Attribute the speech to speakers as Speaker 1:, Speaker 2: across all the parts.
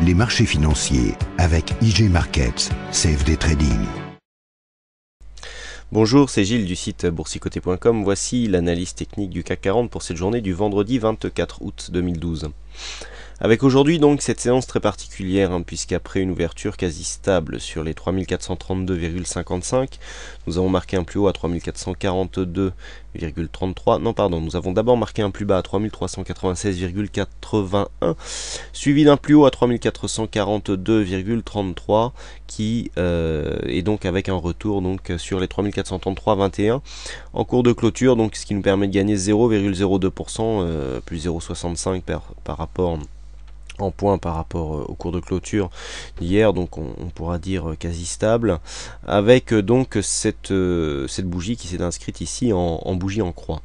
Speaker 1: les marchés financiers avec IG Markets, CFD Trading.
Speaker 2: Bonjour, c'est Gilles du site boursicoté.com. Voici l'analyse technique du CAC 40 pour cette journée du vendredi 24 août 2012. Avec aujourd'hui donc cette séance très particulière, puisqu'après une ouverture quasi stable sur les 3432,55, nous avons marqué un plus haut à 3442,33. Non pardon, nous avons d'abord marqué un plus bas à 3396,81, suivi d'un plus haut à 3442,33, qui est donc avec un retour donc sur les 3433,21 en cours de clôture, donc ce qui nous permet de gagner 0,02%, plus 0,65 par rapport en point par rapport au cours de clôture d'hier, donc on pourra dire quasi stable, avec donc cette bougie qui s'est inscrite ici en bougie en croix.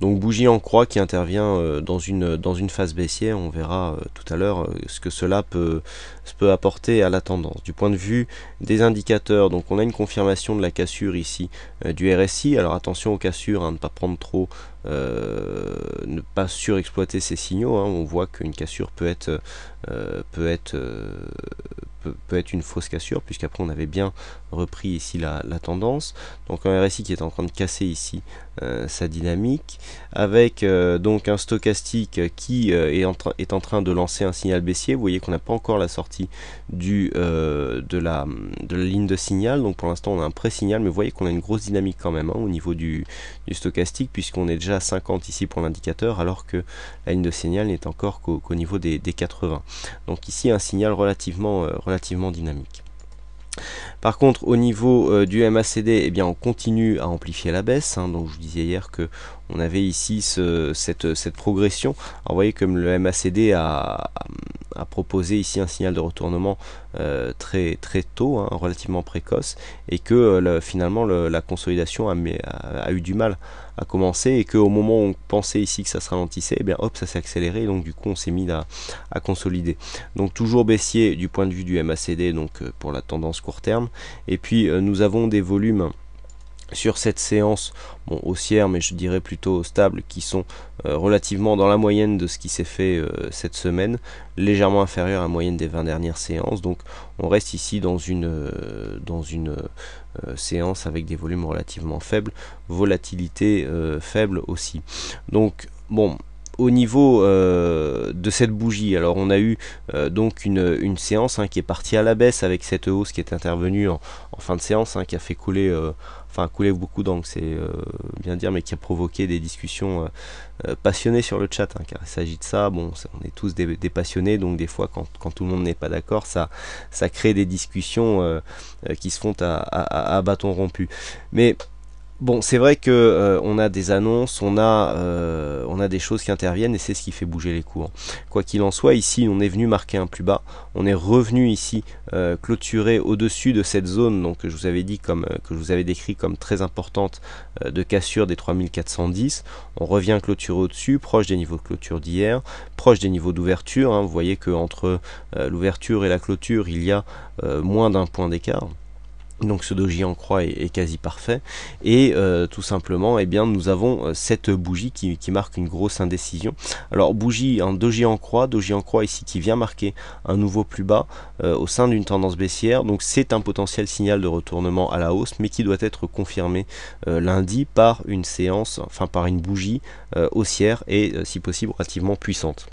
Speaker 2: Donc bougie en croix qui intervient dans une phase baissière. On verra tout à l'heure ce que cela peut apporter à la tendance. Du point de vue des indicateurs, donc on a une confirmation de la cassure ici du RSI. Alors attention aux cassures, ne pas prendre trop, ne pas surexploiter ces signaux. On voit qu'une cassure peut être une fausse cassure, puisqu'après on avait bien repris ici la tendance. Donc un RSI qui est en train de casser ici sa dynamique, avec donc un stochastique qui est en train de lancer un signal baissier. Vous voyez qu'on n'a pas encore la sortie de la ligne de signal, donc pour l'instant on a un pré-signal, mais vous voyez qu'on a une grosse dynamique quand même au niveau du stochastique, puisqu'on est déjà à 50 ici pour l'indicateur, alors que la ligne de signal n'est encore qu'au niveau des 80. Donc ici un signal relativement dynamique. Par contre, au niveau du MACD, eh bien, on continue à amplifier la baisse. Donc, je vous disais hier que on avait ici cette progression. Alors, vous voyez comme le MACD a proposé ici un signal de retournement très tôt, relativement précoce, et que finalement la consolidation a eu du mal à commencer, et qu'au moment où on pensait ici que ça se ralentissait, eh bien hop, ça s'est accéléré, et donc du coup on s'est mis à consolider. Donc toujours baissier du point de vue du MACD, donc pour la tendance court terme. Et puis nous avons des volumes sur cette séance, haussière, mais je dirais plutôt stable, qui sont relativement dans la moyenne de ce qui s'est fait cette semaine, légèrement inférieur à la moyenne des 20 dernières séances. Donc on reste ici dans une séance avec des volumes relativement faibles, volatilité faible aussi. Donc bon, au niveau de cette bougie, alors on a eu donc une séance qui est partie à la baisse avec cette hausse qui est intervenue en fin de séance, qui a fait couler beaucoup d'encre, c'est bien dire, mais qui a provoqué des discussions passionnées sur le chat, car il s'agit de ça. Bon, on est tous des passionnés, donc des fois quand tout le monde n'est pas d'accord, ça crée des discussions qui se font à bâton rompu. Mais bon, c'est vrai que on a des annonces, on a des choses qui interviennent, et c'est ce qui fait bouger les cours. Quoi qu'il en soit, ici on est venu marquer un plus bas, on est revenu ici clôturer au-dessus de cette zone, donc que je vous avais dit que je vous avais décrit comme très importante, de cassure des 3410. On revient clôturer au-dessus, proche des niveaux de clôture d'hier, proche des niveaux d'ouverture. Vous voyez que entre l'ouverture et la clôture, il y a moins d'un point d'écart. Donc ce doji en croix est quasi parfait, et tout simplement, eh bien, nous avons cette bougie qui marque une grosse indécision. Alors bougie, un doji en croix ici qui vient marquer un nouveau plus bas au sein d'une tendance baissière. Donc c'est un potentiel signal de retournement à la hausse, mais qui doit être confirmé lundi par une séance, par une bougie haussière, et si possible relativement puissante.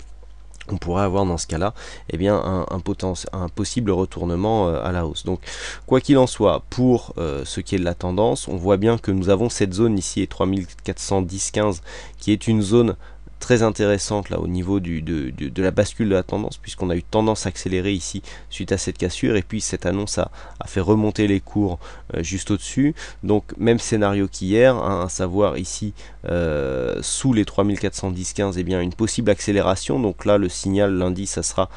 Speaker 2: On pourrait avoir dans ce cas-là un possible retournement à la hausse. Donc quoi qu'il en soit, pour ce qui est de la tendance, on voit bien que nous avons cette zone ici, 3410,15, qui est une zone très intéressante là au niveau de la bascule de la tendance, puisqu'on a eu tendance accélérée ici suite à cette cassure, et puis cette annonce a fait remonter les cours juste au-dessus. Donc même scénario qu'hier, à savoir ici sous les 3410,15, bien une possible accélération. Donc là le signal lundi, ça sera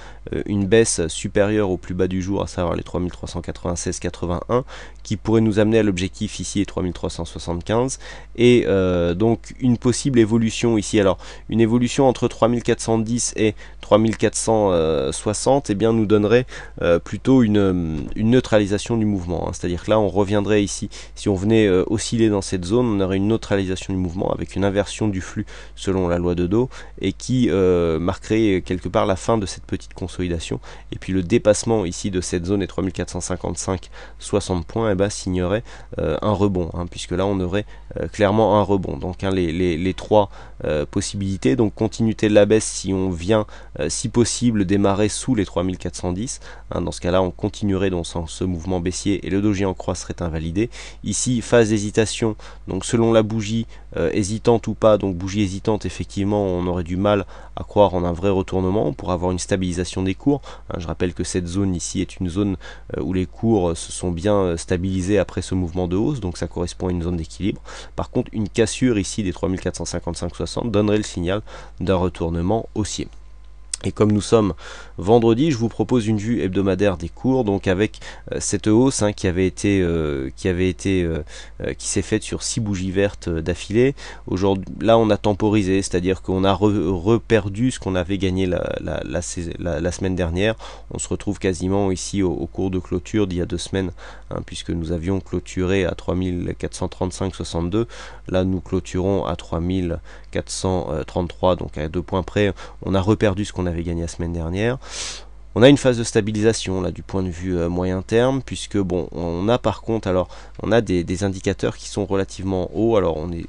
Speaker 2: une baisse supérieure au plus bas du jour, à savoir les 3396,81, qui pourrait nous amener à l'objectif ici, les 3375, et donc une possible évolution ici. Alors une évolution entre 3410 et 3460 nous donnerait plutôt une neutralisation du mouvement, hein. C'est-à-dire que là on reviendrait ici, si on venait osciller dans cette zone, on aurait une neutralisation du mouvement avec une inversion du flux selon la loi de Dow, et qui marquerait quelque part la fin de cette petite consolidation, et puis le dépassement ici de cette zone des 3455-60 points signerait un rebond, hein, puisque là on aurait clairement un rebond. Donc hein, les trois possibilités, donc continuité de la baisse si on vient si possible démarrer sous les 3410, hein, dans ce cas là on continuerait dans ce mouvement baissier et le doji en croix serait invalidé. Ici phase d'hésitation, donc selon la bougie hésitante ou pas, donc bougie hésitante effectivement on aurait du mal à croire en un vrai retournement pour avoir une stabilisation des cours, hein. Je rappelle que cette zone ici est une zone où les cours se sont bien stabilisés après ce mouvement de hausse, donc ça correspond à une zone d'équilibre. Par contre une cassure ici des 3455-60 donnerait le signal d'un retournement haussier. Et comme nous sommes vendredi, je vous propose une vue hebdomadaire des cours, donc avec cette hausse hein, qui s'est faite sur 6 bougies vertes d'affilée. Aujourd'hui, là, on a temporisé, c'est-à-dire qu'on a reperdu ce qu'on avait gagné la semaine dernière. On se retrouve quasiment ici au cours de clôture d'il y a 2 semaines, hein, puisque nous avions clôturé à 3435,62. Là, nous clôturons à 3433, donc à 2 points près. On a reperdu ce qu'on avait gagné la semaine dernière. On a une phase de stabilisation là du point de vue moyen terme, puisque bon, on a par contre, alors on a des indicateurs qui sont relativement hauts. Alors on est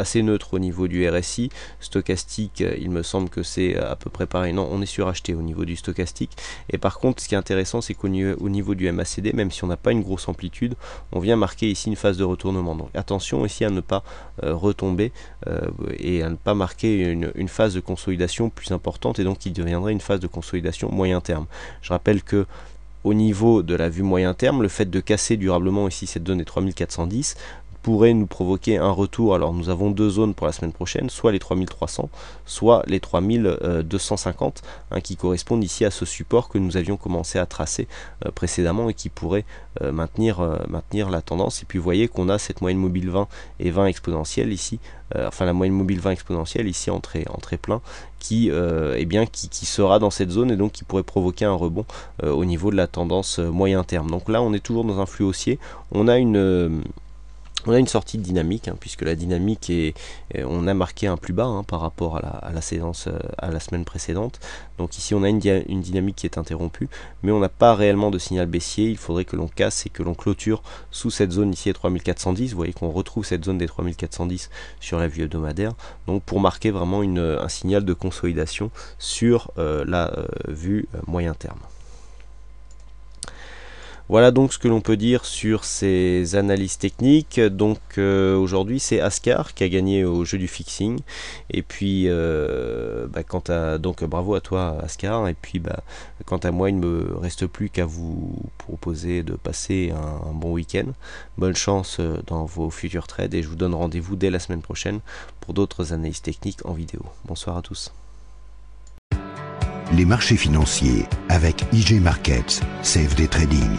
Speaker 2: assez neutre au niveau du RSI, stochastique, il me semble que c'est à peu près pareil. Non, on est suracheté au niveau du stochastique. Et par contre, ce qui est intéressant, c'est qu'au niveau du MACD, même si on n'a pas une grosse amplitude, on vient marquer ici une phase de retournement. Donc attention ici à ne pas retomber et à ne pas marquer une phase de consolidation plus importante, et donc qui deviendrait une phase de consolidation moyen terme. Je rappelle que au niveau de la vue moyen terme, le fait de casser durablement ici cette zone des 3410 pourrait nous provoquer un retour. Alors nous avons 2 zones pour la semaine prochaine, soit les 3300, soit les 3250, hein, qui correspondent ici à ce support que nous avions commencé à tracer précédemment et qui pourrait maintenir la tendance. Et puis vous voyez qu'on a cette moyenne mobile 20 et 20 exponentielle ici, enfin la moyenne mobile 20 exponentielle ici en très plein, qui sera dans cette zone et donc qui pourrait provoquer un rebond au niveau de la tendance moyen terme. Donc là on est toujours dans un flux haussier, on a une sortie de dynamique, hein, puisque la dynamique on a marqué un plus bas hein, par rapport à la séance à la semaine précédente. Donc ici on a une dynamique qui est interrompue, mais on n'a pas réellement de signal baissier. Il faudrait que l'on casse et que l'on clôture sous cette zone ici à 3410. Vous voyez qu'on retrouve cette zone des 3410 sur la vue hebdomadaire, donc pour marquer vraiment un signal de consolidation sur la vue moyen terme. Voilà donc ce que l'on peut dire sur ces analyses techniques. Donc aujourd'hui c'est Ascar qui a gagné au jeu du fixing. Et puis donc bravo à toi Ascar. Et puis quant à moi il ne me reste plus qu'à vous proposer de passer un bon week-end. Bonne chance dans vos futurs trades et je vous donne rendez-vous dès la semaine prochaine pour d'autres analyses techniques en vidéo. Bonsoir à tous.
Speaker 1: Les marchés financiers avec IJ Markets, CFD Trading.